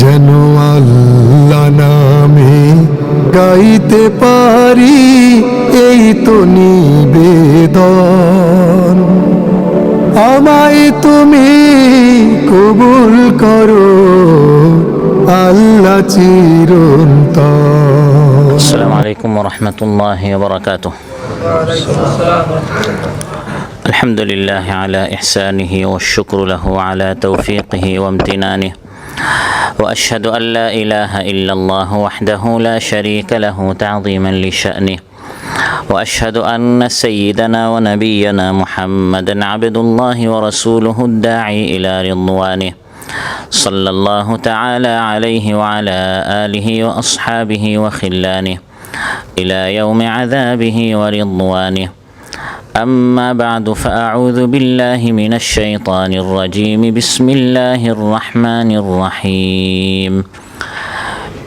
যেন আল্লাহ নামে গাইতে পারি, এই তো নিবেদন। আমায় তুমি কবুল করো আল্লাহ চিরন্তন। আসসালামু আলাইকুম ওয়া রাহমাতুল্লাহি ওয়া বারাকাতুহু। আলহামদুলিল্লাহি আলা ইহসানিহি ওয়া শুকরু লাহু আলা তৌফিকিহি ওয়া ইমতিনানিহি ওয়া আশহাদু আন লা ইলাহা ইল্লাল্লাহু ওয়াহদাহু লা শারীকা লাহু তা'যীমান লিশা'নিহি ওয়া আশহাদু আন্না সাইয়্যিদানা ওয়া নাবিyyana মুহাম্মাদান আবদুল্লাহি ওয়া রাসূলুহু ad-দাঈ ইলা রিদওয়ানিহি সাল্লাল্লাহু তাআলা আলাইহি ওয়া আলা আলিহি ওয়া আসহাবিহি ওয়া খিল্লানিহি ইলা ইয়াউমি আযাবিহি ওয়া রিদওয়ানিহি। أما بعد فأعوذ بالله من الشيطان الرجيم بسم الله الرحمن الرحيم.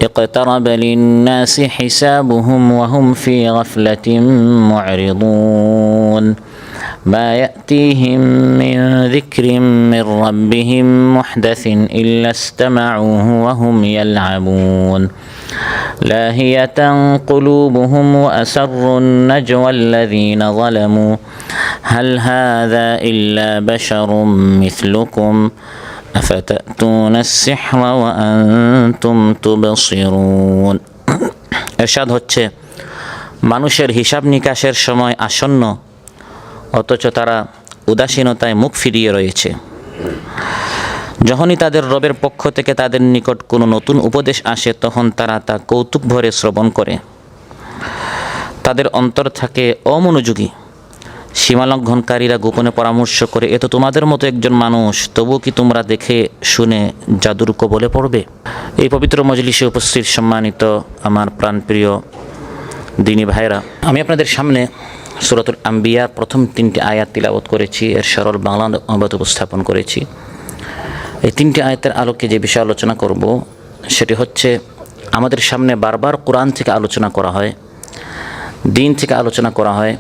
اقترب للناس حسابهم وهم في غفلة معرضون ما يأتيهم من ذكر من ربهم محدث إلا استمعوه وهم يلعبون لاهية قلوبهم وأسروا النجوى الذين ظلموا هل هذا إلا بشر مثلكم أفتأتون السحر وأنتم تبصرون. ইরশাদ হচ্ছে, মানুষের হিসাব নিকাশের সময় আসন্ন, অথচ তারা উদাসীনতায় মুখ ফিরিয়ে রয়েছে। যখনই তাদের রবের পক্ষ থেকে তাদের নিকট কোনো নতুন উপদেশ আসে, তখন তারা তা কৌতুক ভরে শ্রবণ করে। তাদের অন্তর থাকে অমনোযোগী। সীমালঙ্ঘনকারীরা গোপনে পরামর্শ করে, এ তো তোমাদের মতো একজন মানুষ, তবুও কি তোমরা দেখে শুনে জাদুর কবলে পড়বে? এই পবিত্র মজলিসে উপস্থিত সম্মানিত আমার প্রাণপ্রিয় দিনী ভাইরা, আমি আপনাদের সামনে সূরাতুল আম্বিয়ার প্রথম 3টি আয়াত তিলাওয়াত করেছি, এর সরল বাংলা অনুবাদ উপস্থাপন করেছি। এই 3টি আয়াতের আলোকে যে বিষয় আলোচনা করব সেটি হচ্ছে, আমাদের সামনে বারবার কোরআন থেকে আলোচনা করা হয়, দিন থেকে আলোচনা করা হয়,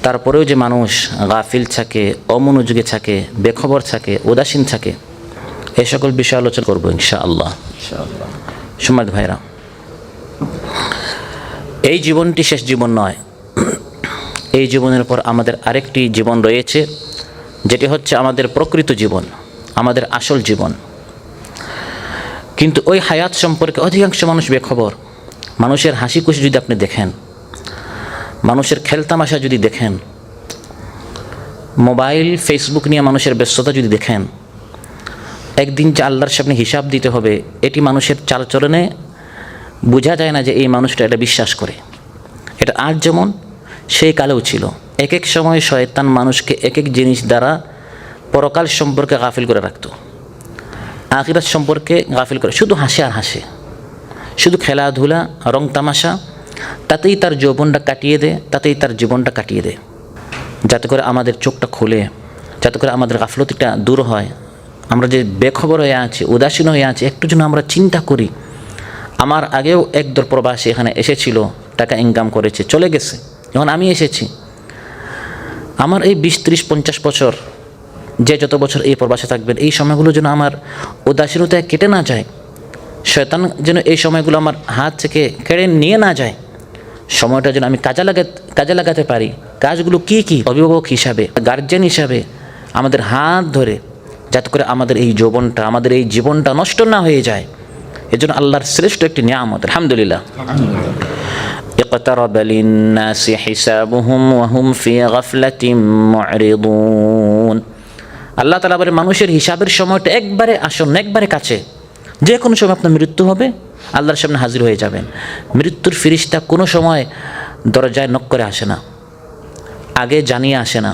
তারপরেও যে মানুষ গাফিল থাকে, অমনোযোগী থাকে, বেখবর থাকে, উদাসীন থাকে, এই সকল বিষয় আলোচনা করব ইনশাআল্লাহ। সম্মানিত ভাইরা, এই জীবনটি শেষ জীবন নয়। এই জীবনের পর আমাদের আরেকটি জীবন রয়েছে, যেটি হচ্ছে আমাদের প্রকৃত জীবন, আমাদের আসল জীবন। কিন্তু ওই হায়াত সম্পর্কে অধিকাংশ মানুষ বেখবর। মানুষের হাসি খুশি যদি আপনি দেখেন, মানুষের খেলতামাশা যদি দেখেন, মোবাইল ফেসবুক নিয়ে মানুষের ব্যস্ততা যদি দেখেন, একদিন যে আল্লাহর সামনে হিসাব দিতে হবে, এটি মানুষের চালচলনে বোঝা যায় না যে এই মানুষটা এটা বিশ্বাস করে। এটা আজ যেমন সেই কালেও ছিল। এক এক সময় শয়তান মানুষকে এক এক জিনিস দ্বারা পরকাল সম্পর্কে গাফিল করে রাখত, আখিরাত সম্পর্কে গাফিল করে। শুধু হাসে আর হাসে, শুধু খেলাধুলা, রং তামাশা, তাতেই তার যৌবনটা কাটিয়ে দেয়, তাতেই তার জীবনটা কাটিয়ে দেয়। যাতে করে আমাদের চোখটা খুলে, যাতে করে আমাদের গাফলতিটা দূর হয়, আমরা যে বেখবর হয়ে আছি, উদাসীন হয়ে আছি, একটু যেন আমরা চিন্তা করি। আমার আগেও একদল প্রবাসী এখানে এসেছিল, টাকা ইনকাম করেছে, চলে গেছে। যখন আমি এসেছি, আমার এই 20, 30, 50 বছর, যে যত বছর এই প্রবাসে থাকবেন, এই সময়গুলো যেন আমার উদাসীনতায় কেটে না যায়, শয়তান যেন এই সময়গুলো আমার হাত থেকে কেড়ে নিয়ে না যায়। সময়টা যেন আমি কাজে লাগাতে পারি। কাজগুলো কি কি? অভিভাবক হিসাবে, গার্জিয়ান হিসাবে আমাদের হাত ধরে, যাতে করে আমাদের এই যৌবনটা, আমাদের এই জীবনটা নষ্ট না হয়ে যায়। এজন্য আল্লাহর শ্রেষ্ঠ একটি নিয়ামত, আলহামদুলিল্লাহ। اقترب للناس حسابهم وهم في غفلة معرضون. আল্লাহ তাআলা বলেন, মানুষের হিসাবের সময়টা একবারে আসন্ন, একবারে কাছে। যে কোনো সময় আপনার মৃত্যু হবে, আল্লাহর সামনে হাজির হয়ে যাবেন। মৃত্যুর ফিরিস্তা কোনো সময় দরজায় নক করে আসে না, আগে জানিয়ে আসে না,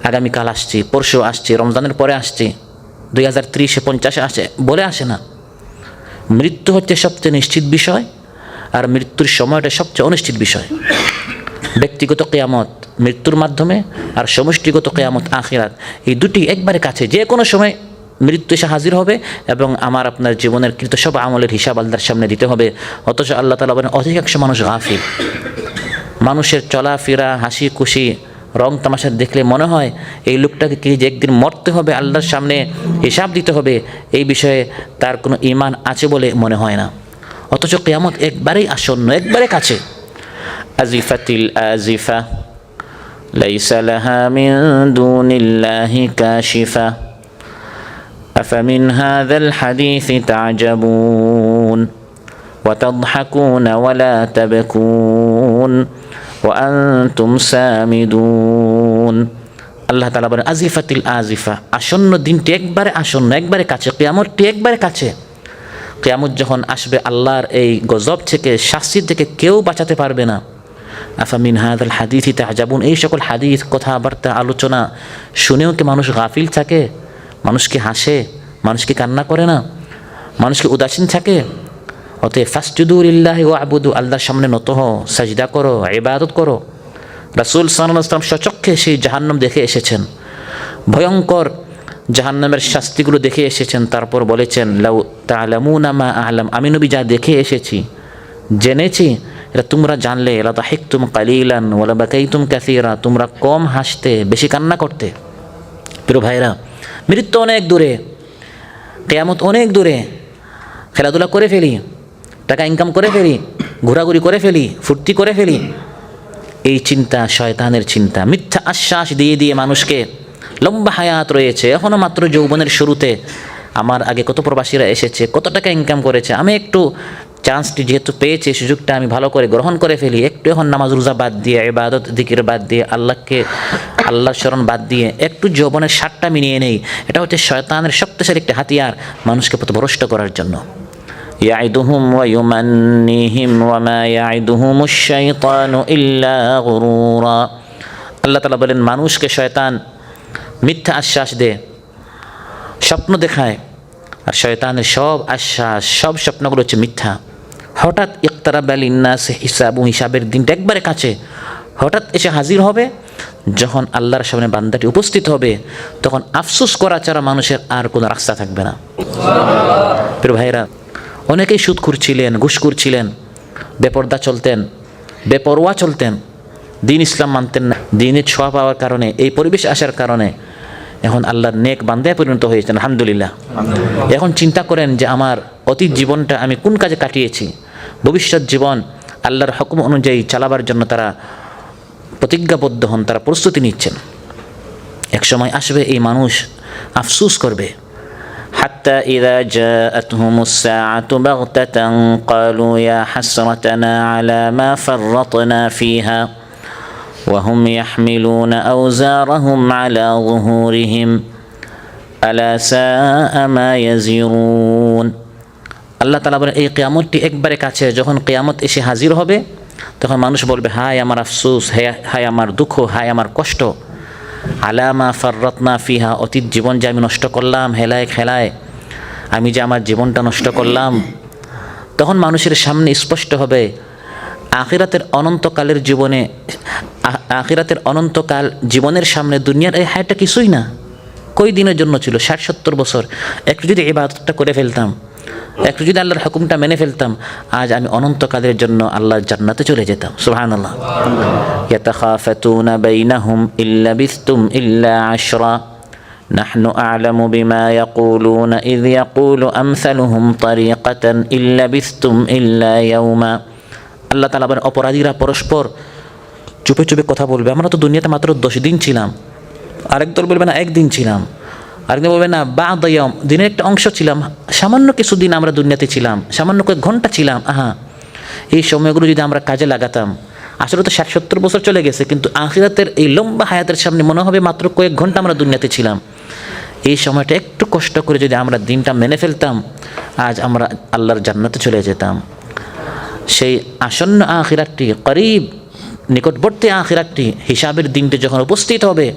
আগামীকাল আসছি, পরশু আসছি, রমজানের পরে আসছি, 2030-এ 50-এ আসে বলে আসে না। মৃত্যু হচ্ছে সবচেয়ে নিশ্চিত বিষয়, আর মৃত্যুর সময়টা সবচেয়ে অনিশ্চিত বিষয়। ব্যক্তিগত কিয়ামত মৃত্যুর মাধ্যমে, আর সমষ্টিগত কিয়ামত আখিরাত, এই দুটি একবারে কাছে। যে কোনো সময় মৃত্যু এসে হাজির হবে এবং আমার আপনার জীবনের কৃত সব আমলের হিসাব আল্লাহর সামনে দিতে হবে। অথচ আল্লাহ তাআলা বলেন, অধিকাংশ মানুষ গাফিল। মানুষের চলাফেরা, হাসি খুশি, রং তামাশা দেখলে মনে হয় এই লোকটাকে কি যে একদিন মরতে হবে, আল্লাহর সামনে হিসাব দিতে হবে, এই বিষয়ে তার কোনো ঈমান আছে বলে মনে হয় না। অথচ কিয়ামত একবারেই আসন্ন, একবারে কাছে। আজিফাতিল আজিফা লাইসা লাহা মিন দুনিল্লাহি কাশিফা আফামিন হাযাল হাদীসি তা'জাবুন ওয়া তাদহাকুনা ওয়া লা তাবকুন ওয়া আনতুম সামিদুন। আল্লাহ তাআলা বলেন আজিফাতিল আজিফা, আসন্ন দিনটি একবারে আসন্ন, একবারে কাছে, কিয়ামতটি একবারে কাছে। কিয়ামত যখন আসবে আল্লাহর এই গজব থেকে, শাস্তি থেকে কেউ বাঁচাতে পারবে না। আফামিন হাযাল হাদীসি তা'জাবুন, এই সকল হাদিস, কথাবার্তা, আলোচনা শুনেও কি মানুষ গাফিল থাকে? মানুষ কি হাসে? মানুষ কি কান্না করে না? মানুষ কি উদাসীন থাকে? অতএব ফাসজুদু লিল্লাহি ওয়া'বুদু, আল্লাহর সামনে নত হও, সাজদা করো, ইবাদত করো। রাসূল সাল্লাল্লাহু আলাইহি ওয়াসাল্লাম সচক্ষে সেই জাহান্নাম দেখে এসেছেন, ভয়ঙ্কর জাহান্নামের শাস্তিগুলো দেখে এসেছেন। তারপর বলেছেন লাউ তা'লামুনা মা আ'লাম, আমি নবী যা দেখে এসেছি, জেনেছি, এটা তোমরা জানলে লা তাহিকতুম কালিলান ওয়া লা বাকাইতুম কাসীরা, তোমরা কম হাসতে, বেশি কান্না করতে। প্রিয় ভাইরা, মৃত্যু অনেক দূরে, কিয়ামত অনেক দূরে। খেলাধুলা করে ফেলি, টাকা ইনকাম করে ফেলি, ঘোরাঘুরি করে ফেলি, ফুর্তি করে ফেলি, এই চিন্তা শয়তানের চিন্তা। মিথ্যা আশ্বাস দিয়ে দিয়ে মানুষকে, লম্বা হায়াত রয়েছে, এখনও মাত্র যৌবনের শুরুতে, আমার আগে কত প্রবাসীরা এসেছে, কত টাকা ইনকাম করেছে, আমি একটু চান্সটি যেহেতু পেয়েছি, সুযোগটা আমি ভালো করে গ্রহণ করে ফেলি, একটু এখন নামাজ রোজা বাদ দিয়ে, ইবাদত জিকির বাদ দিয়ে, আল্লাহর শরণ বাদ দিয়ে একটু যৌবনের স্বাদটা মিনিয়ে নেই। এটা হচ্ছে শয়তানের শক্তিশালী একটি হাতিয়ার, মানুষকে পথভ্রষ্ট করার জন্য। ইয়াইদুহুম ওয়া ইউমান্নিহিম ওয়া মা ইয়াইদুহুমুশ শাইতানু ইল্লা গুরুরা। আল্লাহ তাআলা বলেন মানুষকে শয়তান মিথ্যা আশ্বাস দেয়, স্বপ্ন দেখায়, আর শয়তানের সব আশ্বাস, সব স্বপ্নগুলো হচ্ছে মিথ্যা। হঠাৎ ইকতারাবা লিন্নাস হিসাবু, হিসাবের দিনটা একবারে কাছে, হঠাৎ এসে হাজির হবে। যখন আল্লাহর সামনে বান্দাটি উপস্থিত হবে, তখন আফসোস করা ছাড়া মানুষের আর কোনো রাস্তা থাকবে না। প্রিয় ভাইরা, অনেকেই সুদখোর ছিলেন, ঘুষখোর ছিলেন, বেপরদা চলতেন, বেপরোয়া চলতেন, দিন ইসলাম মানতেন না। দিনের ছোঁয়া পাওয়ার কারণে, এই পরিবেশ আসার কারণে এখন আল্লাহর নেক বান্দায় পরিণত হয়েছেন, আলহামদুলিল্লাহ। এখন চিন্তা করেন যে আমার অতীত জীবনটা আমি কোন কাজে কাটিয়েছি, ভবিষ্যৎ জীবন আল্লাহর হুকুম অনুযায়ী চালাবার জন্য তারা প্রতিজ্ঞাবদ্ধ হন, তারা প্রস্তুতি নিচ্ছেন। এক সময় আসবে এই মানুষ আফসোস করবে। হাত্তা ইযা জাআতহুমুস সাআতু বাগতাতান ক্বালু ইয়া হাসরাতানা আলা মা ফাররাতনা ফিহা ওয়া হুম ইয়াহমিলুনা আওজারহুম আলা যুহুরিহিম আলা সাআ মা ইয়াজিরুন। আল্লাহ তাআলা বলেন এই কিয়ামতটি একবারে কাছে। যখন কিয়ামত এসে হাজির হবে, তখন মানুষ বলবে হায় আমার আফসোস, হায় আমার দুঃখ, হায় আমার কষ্ট। আলা মা ফাররাতনা ফিহা, অতীত জীবন যে আমি নষ্ট করলাম হেলায় খেলায়, আমি যে আমার জীবনটা নষ্ট করলাম। তখন মানুষের সামনে স্পষ্ট হবে আখিরাতের অনন্তকালের জীবনে, আখিরাতের অনন্তকাল জীবনের সামনে দুনিয়ার এই হায়াতটা কিছুই না। কই দিনের জন্য ছিল? 60-70 বছর। একটু যদি ইবাদতটা করে ফেলতাম, একটু যদি আল্লাহর হুকুমটা মেনে ফেলতাম, আজ আমি অনন্তকালের জন্য আল্লাহর জান্নাতে চলে যেতাম। সুবহানাল্লাহ। ইয়াতাখাফাতুনা বাইনাহুম ইল্লা বিসতুম ইল্লা আশরা নাহনু আ'লামু বিমা ইয়াকুলুনা ইয ইয়াকুলু আমসালুহুম তারিকাতান ইল্লা বিসতুম ইল্লা ইয়াওমা। আল্লাহ তাআলা বলেন অপরাধীরা পরস্পর চুপে চুপে কথা বলবে, আমরা তো দুনিয়াতে মাত্র 10 দিন ছিলাম। আরেক দল বলবে না 1 দিন ছিলাম, আরেকদিন বলবে না বা'দা ইয়াওম, দিনের একটা অংশ ছিলাম, সামান্য কিছুদিন আমরা দুনিয়াতে ছিলাম, সামান্য কয়েক ঘন্টা ছিলাম। এই সময়গুলো যদি আমরা কাজে লাগাতাম, আসলে তো 60-70 বছর চলে গেছে, কিন্তু আখিরাতের এই লম্বা হায়াতের সামনে মনে হবে মাত্র কয়েক ঘন্টা আমরা দুনিয়াতে ছিলাম। এই সময়টা একটু কষ্ট করে যদি আমরা দিনটা মেনে ফেলতাম, আজ আমরা আল্লাহর জান্নাতে চলে যেতাম। সেই আসন্ন আখিরাতটি, করিব নিকটবর্তী আখিরাতটি, হিসাবের দিনটি যখন উপস্থিত হবে,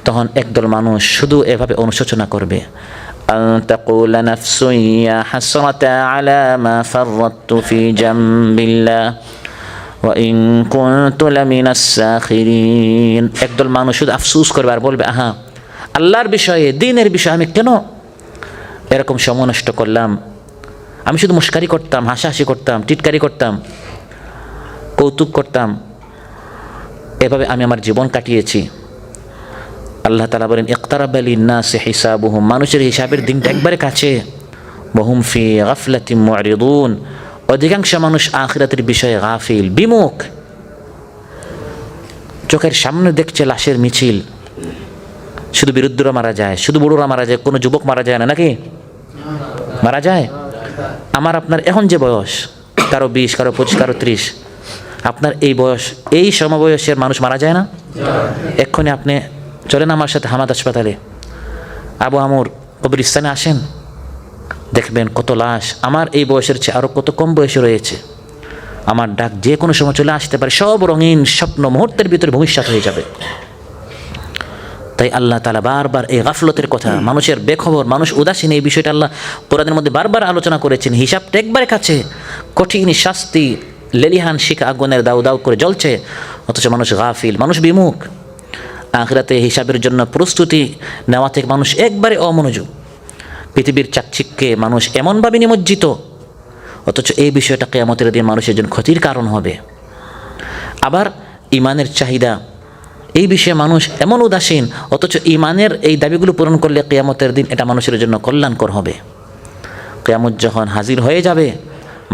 তখন একদল মানুষ শুধু এভাবে অনুশোচনা করবে আন তাকুলা নাফসুন ইয়া হাসরাতা আলা মা ফাররাতু ফি জামবিল্লাহ ওয়া ইন কুনতু লামিনাস সাখিরিন। একদল মানুষ শুধু আফসোস করবে আর বলবে আল্লাহর বিষয়ে, দ্বীনের বিষয়ে আমি কেন এরকম সময় নষ্ট করলাম। আমি শুধু মুশকারি করতাম, হাসাহাসি করতাম, টিটকারি করতাম, কৌতুক করতাম, এভাবে আমি আমার জীবন কাটিয়েছি। আল্লাহ তাআলা বলেন ইকতারাবা লিন-নাসি হিসাবুহুম, মানুষের হিসাবের দিনটা একবারে কাছে। ওয়াহুম ফি গাফলাতিন মু'রিদুন, অধিকাংশ মানুষ আখিরাতের বিষয়ে গাফিল, বিমুখ। চোখের সামনে দেখছে লাশের মিছিল, শুধু বিরুদ্ধরা মারা যায়, শুধু বুড়োরা মারা যায়, কোনো যুবক মারা যায় না নাকি? মারা যায়। আমার আপনার এখন যে বয়স, কারো 20, কারো 25, কারো 30, আপনার এই বয়স, এই সমবয়সের মানুষ মারা যায় না? এক্ষুনি আপনি চলেন আমার সাথে হামাদ হাসপাতালে, আবু আমর কবরস্থানে আসেন, দেখবেন কত লাশ আমার এই বয়সের চেয়ে আরও কত কম বয়সে রয়েছে। আমার ডাক যে কোনো সময় চলে আসতে পারে, সব রঙিন স্বপ্ন মুহূর্তের ভিতরে ভবিষ্যৎ হয়ে যাবে। তাই আল্লাহ তাআলা বারবার এই গাফলতের কথা, মানুষের বেখবর, মানুষ উদাসীন, এই বিষয়টা আল্লাহ কোরআনের মধ্যে বারবার আলোচনা করেছেন। হিসাবটা একবারে কাছে, কঠিন শাস্তি, লেলিহান শিখা আগুনের দাউ দাউ করে জ্বলছে, অথচ মানুষ গাফিল, মানুষ বিমুখ। আখিরাতে হিসাবের জন্য প্রস্তুতি নেওয়া থেকে মানুষ একবারে অমনোযোগ। পৃথিবীর চাকচিক্যে মানুষ এমনভাবে নিমজ্জিত, অথচ এই বিষয়টা কিয়ামতের দিন মানুষের জন্য ক্ষতির কারণ হবে। আবার ইমানের চাহিদা, এই বিষয়ে মানুষ এমন উদাসীন, অথচ ইমানের এই দাবিগুলো পূরণ করলে কিয়ামতের দিন এটা মানুষের জন্য কল্যাণকর হবে। কিয়ামত যখন হাজির হয়ে যাবে,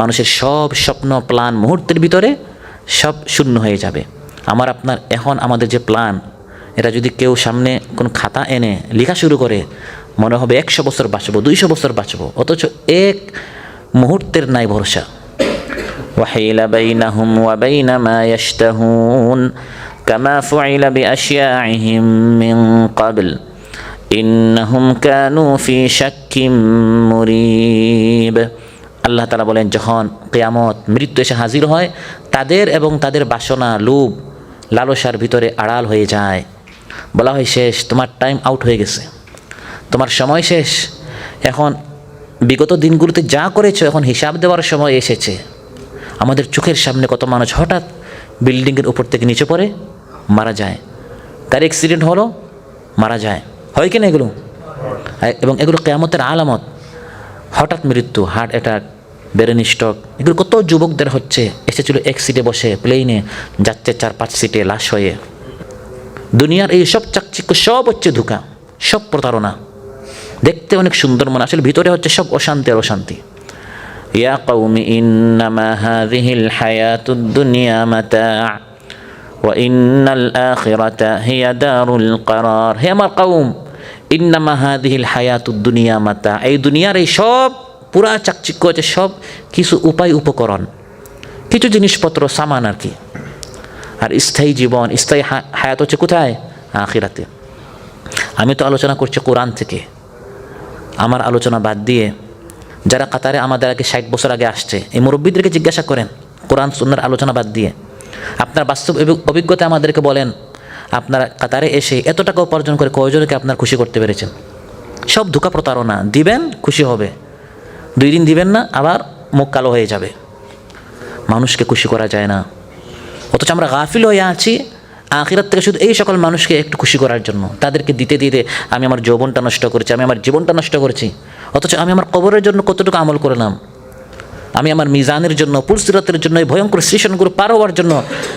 মানুষের সব স্বপ্ন প্ল্যান মুহূর্তের ভিতরে সব শূন্য হয়ে যাবে। আমার আপনার এখন আমাদের যে প্ল্যান, এটা যদি কেউ সামনে কোন খাতা এনে লেখা শুরু করে, মনে হবে 100 বছর বাঁচবো, 200 বছর বাঁচবো, অথচ এক মুহূর্তের নাই ভরসা। ওয়াহিলা বাইনাহুম ওয়া বাইনা মা ইয়াশতাহুন কামা ফুইলা বিআশিয়াইহিম মিন ক্বাবল ইন্নাহুম কানু ফি শাক্কিম মুরিব। আল্লাহ তাআলা বলেন, যখন কিয়ামত, মৃত্যু এসে হাজির হয়, তাদের এবং তাদের বাসনা, লোভ, লালসার ভিতরে আড়াল হয়ে যায়। বলা হয় শেষ, তোমার টাইম আউট হয়ে গেছে, তোমার সময় শেষ। এখন বিগত দিনগুলোতে যা করেছো, এখন হিসাব দেওয়ার সময় এসেছে। আমাদের চোখের সামনে কত মানুষ হঠাৎ বিল্ডিংয়ের উপর থেকে নিচে পড়ে মারা যায়, তার অ্যাক্সিডেন্ট হলো, মারা যায়, হয় কিনা এগুলো? এবং এগুলো কিয়ামতের আলামত। হঠাৎ মৃত্যু, হার্ট অ্যাটাক, ব্রেন স্ট্রোক, এগুলো কত যুবকদের হচ্ছে। এসেছিল এক সিটে বসে, প্লেনে যাচ্ছে 4-5 সিটে লাশ হয়ে। দুনিয়ার এই সব চাকচিক্য সব হচ্ছে ধোঁকা, সব প্রতারণা। দেখতে অনেক সুন্দর মনে, আসলে ভিতরে হচ্ছে সব অশান্তি আর অশান্তি। ইয়া কওমি ইন্নামা হাযিহিল হায়াতুদ দুনিয়া মাতা' ওয়া ইন্নাল আখিরাতা হিয়া দারুল করার। হে আমার কওম, ইন্নামা হাযিহিল হায়াতুদ দুনিয়া মাতা', এই দুনিয়ার এই সব পুরা চাকচিক্য হচ্ছে সব কিছু উপায় উপকরণ, কিছু জিনিসপত্র, সামান আর কি। আর স্থায়ী জীবন, স্থায়ী হায়াত হচ্ছে কোথায়? আখিরাতে। আমি তো আলোচনা করছি কোরআন থেকে, আমার আলোচনা বাদ দিয়ে যারা কাতারে আমাদের আগে 60 বছর আগে আসছে, এই মুরব্বীদেরকে জিজ্ঞাসা করেন, কোরআন সুন্নাহর আলোচনা বাদ দিয়ে আপনার বাস্তব অভিজ্ঞতা আমাদেরকে বলেন, আপনারা কাতারে এসে এত টাকা উপার্জন করে কয়জনকে আপনার খুশি করতে পেরেছেন? সব ধোঁকা, প্রতারণা। দিবেন, খুশি হবে, 2 দিন দিবেন না, আবার মুখ কালো হয়ে যাবে। মানুষকে খুশি করা যায় না, অথচ আমরা গাফিল হয়ে আছি আখিরাত থেকে শুধু এই সকল মানুষকে একটু খুশি করার জন্য। তাদেরকে দিতে দিতে আমি আমার যৌবনটা নষ্ট করেছি, আমি আমার জীবনটা নষ্ট করেছি। অথচ আমি আমার কবরের জন্য কতটুকু আমল করলাম, আমি আমার মিজানের জন্য, পুলসিরাতের জন্য, এই ভয়ঙ্কর স্টেশনগুলো পার হওয়ার জন্য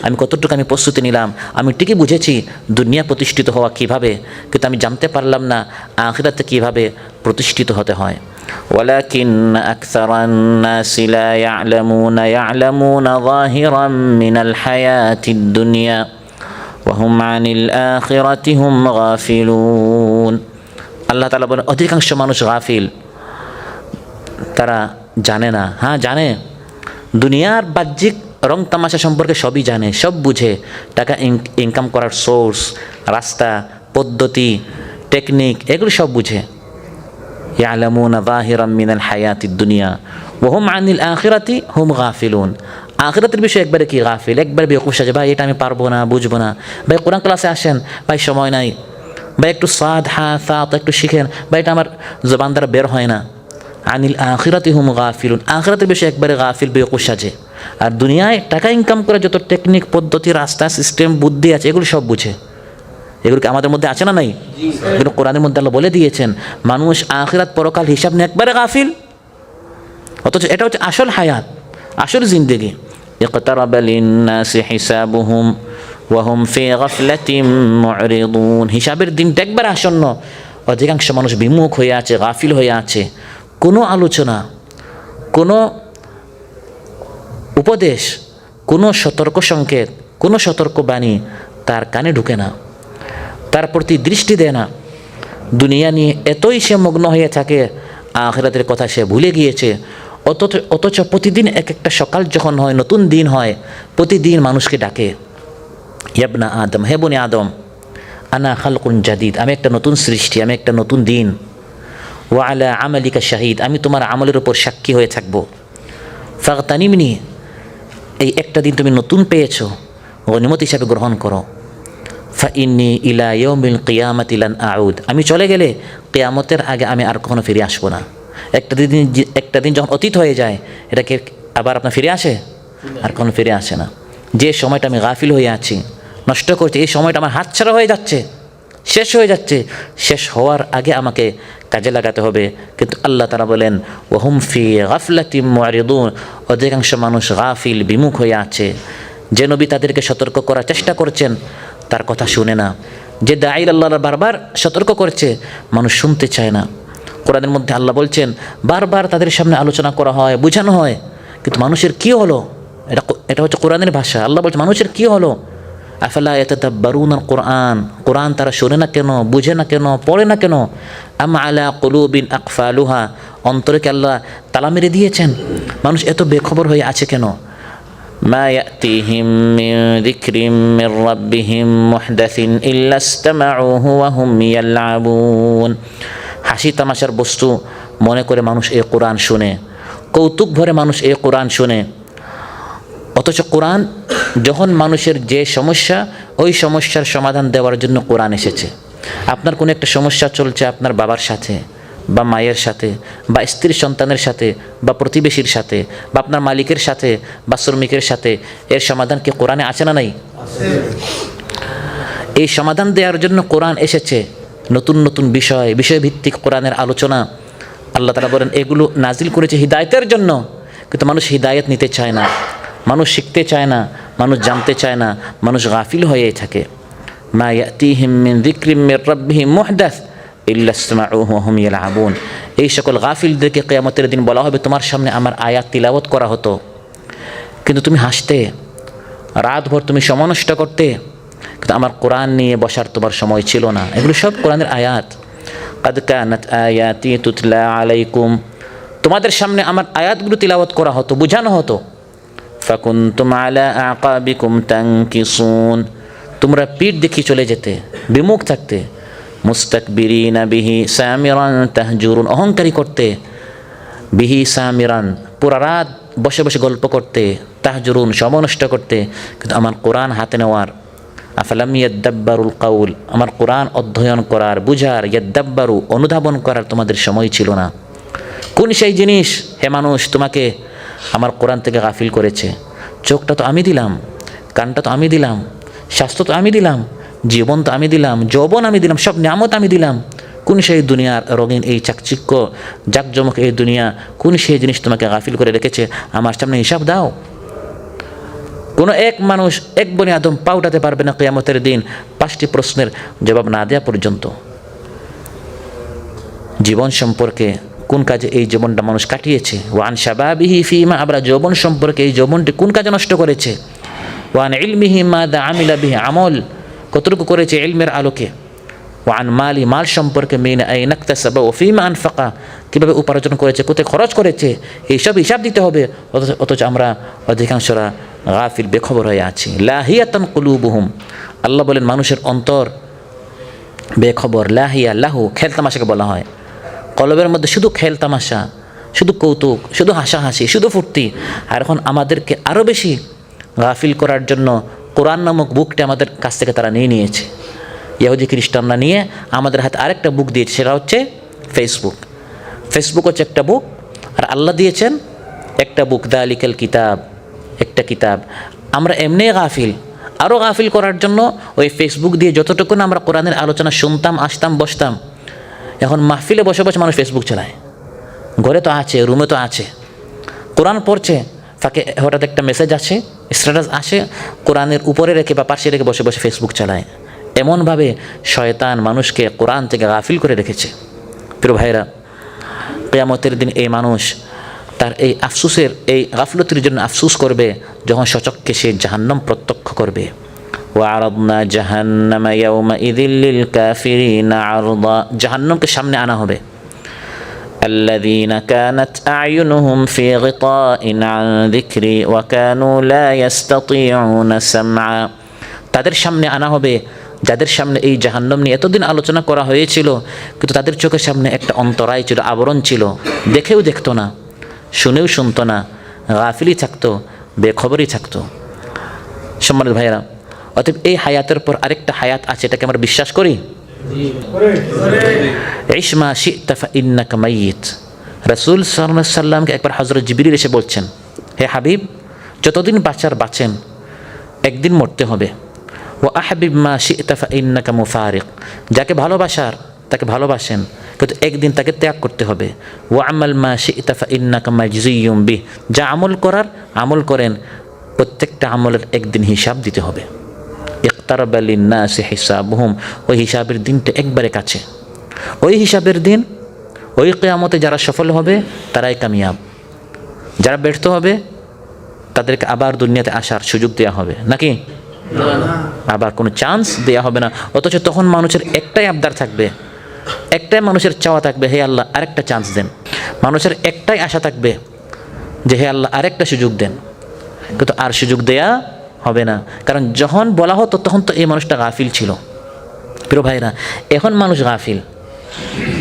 আমি কতটুকু আমি প্রস্তুতি নিলাম। আমি ঠিকই বুঝেছি দুনিয়া প্রতিষ্ঠিত হওয়া কীভাবে, কিন্তু আমি জানতে পারলাম না আখিরাতে কীভাবে প্রতিষ্ঠিত হতে হয়। ওয়ালাকিন আকসারান নাসি লা ইয়ালামুনা ইয়ালামুনা যাহিরাম মিনাল হায়াতিদ দুনিয়া ওয়া হুম আনিল আখিরাতি হুম গাফিলুন। আল্লাহ তাআলা বলেন, অধিকাংশ মানুষ গাফিল, তারা জানে না। হ্যাঁ জানে, দুনিয়ার বাহ্যিক রং তামাশা সম্পর্কে সবই জানে, সব বুঝে। টাকা ইনকাম করার সোর্স, রাস্তা, পদ্ধতি, টেকনিক, এগুলো সব বুঝে। ইয়ালামুনা যাহিরাম মিনাল হায়াতিদ দুনিয়া ওয়া হুম আনিল আখিরাতি হুম গাফিলুন। আখিরাতের বিষয়ে একবারে কি গাফিল, একবারে বেকুশ আছে। ভাই এটা আমি পারবো না, বুঝবো না। ভাই কোরআন ক্লাসে আসেন, ভাই সময় নাই। ভাই একটু সাদ হা সাত একটু শিখেন, ভাই এটা আমার জবান দ্বারা বের হয় না। আনিল আখিরাতি হুম গাফিলুন, আখিরাতের বিষয়ে একবারে গাফিল, বেকুশ আছে। আর দুনিয়ায় টাকা ইনকাম করে যত টেকনিক, পদ্ধতি, রাস্তা, সিস্টেম, বুদ্ধি আছে, এগুলো সব বুঝে। এগুলো কি আমাদের মধ্যে আছে না? নাই। এগুলো কোরআনের মধ্যে আল্লাহ বলে দিয়েছেন, মানুষ আখিরাত পরকাল হিসাব নিয়ে একবারে গাফিল। অথচ এটা হচ্ছে আসল হায়াত, আসল জিন্দেগি। ইকতারাবা লিন-নাসি হিসাবুহুম ওয়াহুম ফি গাফলাতিম মুরিদুন। হিসাবের দিনটা একবার আসন্ন, অধিকাংশ মানুষ বিমুখ হয়ে আছে, গাফিল হয়ে আছে। কোনো আলোচনা, কোনো উপদেশ, কোনো সতর্ক সংকেত, কোনো সতর্কবাণী তার কানে ঢুকে না, তার প্রতি দৃষ্টি দেয় না। দুনিয়া নিয়ে এতই সে মগ্ন হয়ে থাকে, আখিরাতের কথা সে ভুলে গিয়েছে। অথচ প্রতিদিন এক একটা সকাল যখন হয়, নতুন দিন হয়, প্রতিদিন মানুষকে ডাকে, ইয়াবনা আদম, হে বনি আদম, আনা খালকুন জাদিদ, আমি একটা নতুন সৃষ্টি, আমি একটা নতুন দিন। ওয়া আলা আমালিকা শাহিদ, আমি তোমার আমলের উপর সাক্ষী হয়ে থাকবো। ফাগতানিমনি, এই একটা দিন তুমি নতুন পেয়েছো, গনিমত হিসাবে গ্রহণ করো। ফাইন্নি ইলা ইয়াউমিল কিয়ামাতি লান আউদ, আমি চলে গেলে কিয়ামতের আগে আমি আর কখনো ফিরে আসবো না। একটা দিন যখন অতীত হয়ে যায়, এটাকে আবার আপনার ফিরে আসে? আর কখনো ফিরে আসে না। যে সময়টা আমি গাফিল হয়ে আছি, নষ্ট করছি, এই সময়টা আমার হাতছাড়া হয়ে যাচ্ছে, শেষ হয়ে যাচ্ছে। শেষ হওয়ার আগে আমাকে কাজে লাগাতে হবে। কিন্তু আল্লাহ তাআলা বলেন, ওয়াহুম ফি গাফলাতিম মুরিদুন, অধিকাংশ মানুষ গাফিল, বিমুখ হয়ে আছে। যে নবী তাদেরকে সতর্ক করার চেষ্টা করছেন, তার কথা শুনে না। যে দাঈ আল্লাহ বারবার সতর্ক করছে, মানুষ শুনতে চায় না। কোরআনের মধ্যে আল্লাহ বলছেন, বারবার তাদের সামনে আলোচনা করা হয়, বোঝানো হয়, কিন্তু মানুষের কি হলো? এটা হচ্ছে কোরআনের ভাষা। আল্লাহ বলছে, মানুষের কি হলো? আফালা ইয়াতাদাব্বারুনাল কোরআন, কোরআন তারা শোনে না কেন, বুঝে না কেন, পড়ে না কেন? আম আলা কুলুবিন আকফালুহা, অন্তরকে আল্লাহ তালা মেরে দিয়েছেন। মানুষ এত বেখবর হয়ে আছে কেন? মা ইয়াতিহিম মিন যিকরিম মির রাব্বিহিম মুহদাসিন ইল্লা ইসতামাউহু ওয়া হুম ইয়ালআবুন। হাসি তামাশার বস্তু মনে করে মানুষ এই কোরআন শুনে, কৌতুক ভরে মানুষ এই কোরআন শুনে। অথচ কোরআন যখন মানুষের যে সমস্যা, ওই সমস্যার সমাধান দেওয়ার জন্য কোরআন এসেছে। আপনার কোনো একটা সমস্যা চলছে আপনার বাবার সাথে, বা মায়ের সাথে, বা স্ত্রীর সন্তানের সাথে, বা প্রতিবেশীর সাথে, বা আপনার মালিকের সাথে, বা শ্রমিকের সাথে, এর সমাধান কি কোরআনে আছে না নাই? এই সমাধান দেওয়ার জন্য কোরআন এসেছে। নতুন নতুন বিষয়ভিত্তিক কোরআনের আলোচনা। আল্লাহ তাআলা বলেন, এগুলো নাজিল করেছে হিদায়তের জন্য। কিন্তু মানুষ হিদায়ত নিতে চায় না, মানুষ শিখতে চায় না, মানুষ জানতে চায় না, মানুষ গাফিল হয়ে থাকে। মা ইয়াতিহিম মিন যিকরিম মির রাব্বিহিম মুহদাস ইল্লা ইসমাউহু ওয়া হুম ইয়ালআবুন। এই সকল গাফিলদেরকে কিয়ামতের দিন বলা হবে, তোমার সামনে আমার আয়াত তিলাওয়াত করা হতো, কিন্তু তুমি হাসতে, রাতভর তুমি সময় নষ্ট করতে, কিন্তু আমার কোরআন নিয়ে বসার তোমার সময় ছিল না। এগুলো সব কোরআনের আয়াত। কাদ কানাত আয়াতি তুতলা আলাইকুম, তোমাদের সামনে আমার আয়াতগুলো তিলাওয়াত করা হতো, বোঝানো হতো। ফাকুনতুম আলা আকাবিকুম তানকিসুন, তোমরা পিঠ দেখিয়ে চলে যেতে, বিমুখ থাকতে। মুস্তাকবিরিনা বিহি সামিরান তাহজুরুন, অহংকারী করতে। বিহি সামিরান, পুরা রাত বসে বসে গল্প করতে। তাহজুরুন, সময় নষ্ট করতে। কিন্তু আমার কোরআন হাতে নেওয়ার, আফালাম ইয়াদ্দাব্বারুল কাউল, আমার কোরআন অধ্যয়ন করার, বুঝার, ইয়াদ্দাব্বারু, অনুধাবন করার তোমাদের সময় ছিল না। কোন সেই জিনিস হে মানুষ তোমাকে আমার কোরআন থেকে গাফিল করেছে? চোখটা তো আমি দিলাম, কানটা তো আমি দিলাম, স্বাস্থ্য তো আমি দিলাম, জীবন তো আমি দিলাম, যৌবন আমি দিলাম, সব নিয়ামত আমি দিলাম। কোন সেই দুনিয়ার রঙিন এই চাকচিক্য জাকজমক এই দুনিয়া, কোন সেই জিনিস তোমাকে গাফিল করে রেখেছে? আমার সামনে হিসাব দাও। কোনো এক মানুষ, এক বনি আদম পা উঠাতে পারবে না কিয়ামতের দিন 5টি প্রশ্নের জবাব না দেওয়া পর্যন্ত। জীবন সম্পর্কে কোন কাজে এই জীবনটা মানুষ কাটিয়েছে, ওয়ান শাবাবিহি ফিমা আবরা, যৌবন সম্পর্কে এই যৌবনটি কোন কাজে নষ্ট করেছে, ওয়ান ইলমিহি মাদা আমিলা বিহি, আমল কতটুকু করেছে ইলমের আলোকে, ওয়ান মালি, মাল সম্পর্কে মিন আইনা ইকতাসাবা ওয়া ফিমা আনফাকা, কীভাবে উপার্জন করেছে, কোথায় খরচ করেছে, এইসব হিসাব দিতে হবে। অথচ আমরা অধিকাংশরা গাফিল, বেখবর হয়ে আছি। লাহিয়াতান কুলুবুহুম, আল্লাহ বলেন মানুষের অন্তর বেখবর। লাহিয়া, লাহু খেল তামাশাকে বলা হয়। কলবের মধ্যে শুধু খেল তামাশা, শুধু কৌতুক, শুধু হাসাহাসি, শুধু ফুর্তি। আর এখন আমাদেরকে আরও বেশি গাফিল করার জন্য কোরআন নামক বুকটি আমাদের কাছ থেকে তারা নিয়ে নিয়েছে। ইহুদি খ্রিস্টানরা নিয়ে আমাদের হাতে আরেকটা বুক দিয়েছে, সেটা হচ্ছে ফেসবুক। ফেসবুক হচ্ছে একটা বুক, আর আল্লাহ দিয়েছেন একটা বুক, দালিকাল কিতাব, একটা কিতাব। আমরা এমনি গাফিল, আরও গাফিল করার জন্য ওই ফেসবুক দিয়ে যতটুকু আমরা কোরআনের আলোচনা শুনতাম, আসতাম, বসতাম, এখন মাহফিলে বসে বসে মানুষ ফেসবুক চালায়। ঘরে তো আছে, রুমে তো আছে, কোরআন পড়ছে, ফাঁকে হঠাৎ একটা মেসেজ আছে, স্ট্যাটাস আসে কোরআনের উপরে রেখে বা পাশে রেখে বসে বসে ফেসবুক চালায়। এমনভাবে শয়তান মানুষকে কোরআন থেকে গাফিল করে রেখেছে। প্রিয় ভাইরা, কিয়ামতের দিন এই মানুষ তার এই আফসোসের, এই গাফলতির জন্য আফসোস করবে যখন সচক্ষে সে জাহান্নাম প্রত্যক্ষ করবে। ওয়া'আরাদনা জাহান্নামা ইয়াওমাইযিল লিল কাফিরিনা আরদা, জাহান্নামকে সামনে আনা হবে। الذين كانت أعينهم في غطاء عن ذكري وكانوا لا يستطيعون سمعا, তাদের সামনে আনা হবে যাদের সামনে এই জাহান্নাম নিয়ে এতদিন আলোচনা করা হয়েছিল, কিন্তু তাদের চোখের সামনে একটা অন্তরায় ছিল, আবরণ ছিল, দেখেও দেখতো না, শুনেও শুনতো না, গাফিলই থাকতো, বেখবরই থাকতো। সম্মানিত ভাইয়েরা, অতএব এই হায়াতের পর আরেকটা হায়াত আছে, এটাকে আমরা বিশ্বাস করি। ইশ মা শি'তা ফাইন্নাকা মাইয়িত। রাসূল সাল্লাল্লাহু আলাইহি সাল্লামকে একবার হযরত জিবরিল এসে বলছেন, হে হাবিব, যতদিন বাঁচার বাঁচেন, একদিন মরতে হবে। ওয়া আহবিব মা শি'তা ফাইন্নাকা মুফারিক, যাকে ভালোবাসার তাকে ভালোবাসেন, কিন্তু একদিন তাকে ত্যাগ করতে হবে। ওয়া আমাল মা শি'তা ফাইন্নাকা মাজজিয়ুম বিহ, যা আমল করার আমল করেন, প্রত্যেকটা আমলের একদিন হিসাব দিতে হবে। ইকতারাবা লিন্নাসি হিসাবুহুম, ওই হিসাবের দিনটা একবারে কাছে। ওই হিসাবের দিন, ওই কিয়ামতে যারা সফল হবে তারাই কামিয়াব, যারা ব্যর্থ হবে তাদেরকে আবার দুনিয়াতে আসার সুযোগ দেওয়া হবে নাকি? আবার কোনো চান্স দেওয়া হবে না। অথচ তখন মানুষের একটাই আবদার থাকবে, একটাই মানুষের চাওয়া থাকবে, হে আল্লাহ আরেকটা চান্স দেন। মানুষের একটাই আশা থাকবে যে হে আল্লাহ আরেকটা সুযোগ দেন, কিন্তু আর সুযোগ দেয়া হবে না। কারণ যখন বলা হতো তখন তো এই মানুষটা গাফিল ছিল। প্রিয় ভাইরা, এখন মানুষ গাফিল,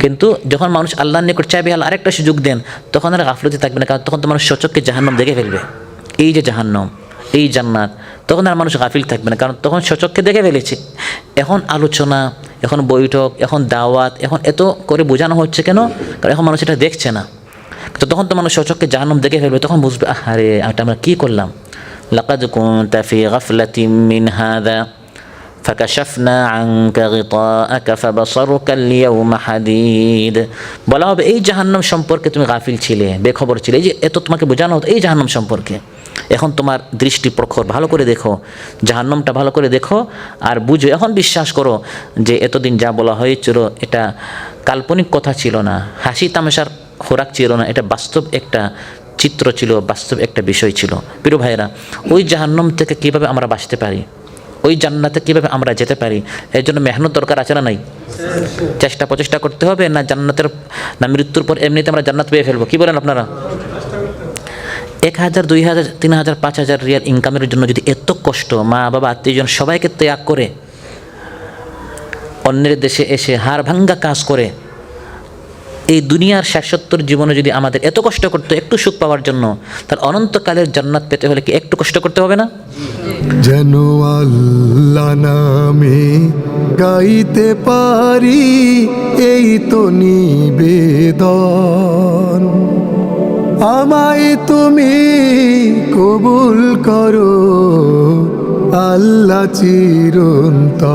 কিন্তু যখন মানুষ আল্লাহর নিকট চাইবে আল্লাহ আরেকটা সুযোগ দেন, তখন আর গাফলতি থাকবে না, কারণ তখন তো মানুষ সচক্ষে জাহান্নাম দেখে ফেলবে। এই যে জাহান্নাম, এই জান্নাত, তখন আর মানুষ গাফিল থাকবে না, কারণ তখন সচক্ষে দেখে ফেলেছে। এখন আলোচনা, এখন বৈঠক, এখন দাওয়াত, এখন এত করে বোঝানো হচ্ছে কেন? কারণ এখন মানুষ এটা দেখছে না। তো তখন তো মানুষ সচক্ষে জাহান্নাম দেখে ফেলবে, তখন বুঝবে আরে এটা আমরা কী করলাম। লাকাদ কুনতা ফি গাফলাতিন মিন হাযা ফাকাশাফনা আনকা গিতাআকা ফাবাসারুকা আল-ইয়াওমা হাদীদ। বলা হবে এই জাহান্নাম সম্পর্কে তুমি গাফিল ছিলে, বেখবর ছিলে, এই যে এত তোমাকে বোঝানো হতো এই জাহান্নাম সম্পর্কে, এখন তোমার দৃষ্টি প্রখর, ভালো করে দেখো, জাহান্নামটা ভালো করে দেখো আর বুঝো। এখন বিশ্বাস করো যে এতদিন যা বলা হয়েছিল এটা কাল্পনিক কথা ছিল না, হাসি তামাশার খোরাক ছিল না, এটা বাস্তব একটা চিত্র ছিল, বাস্তব একটা বিষয় ছিল। প্রিয় ভাইয়েরা, ওই জাহান্নাম থেকে কীভাবে আমরা বাঁচতে পারি, ওই জান্নাতে কীভাবে আমরা যেতে পারি, এর জন্য মেহনত দরকার আছে না নাই? চেষ্টা প্রচেষ্টা করতে হবে, না জান্নাতের না মৃত্যুর পর এমনিতে আমরা জান্নাত পেয়ে ফেলবো? কী বলেন আপনারা? 1000, 2000, 3000, 5000 রিয়াল ইনকামের জন্য যদি এত কষ্ট, মা বাবা আত্মীয়জন সবাইকে ত্যাগ করে অন্যের দেশে এসে হাড় ভাঙ্গা কাজ করে, এই দুনিয়ার শেষোত্তর জীবনে যদি আমাদের এত কষ্ট করতে একটু সুখ পাওয়ার জন্য, তার অনন্তকালের জান্নাত পেতে হলে কি একটু কষ্ট করতে হবে না? যেন আল্লাহ নামে গাইতে পারি, এই তো নিবেদন। আমায় তুমি কবুল করো আল্লাহ চিরন্তন।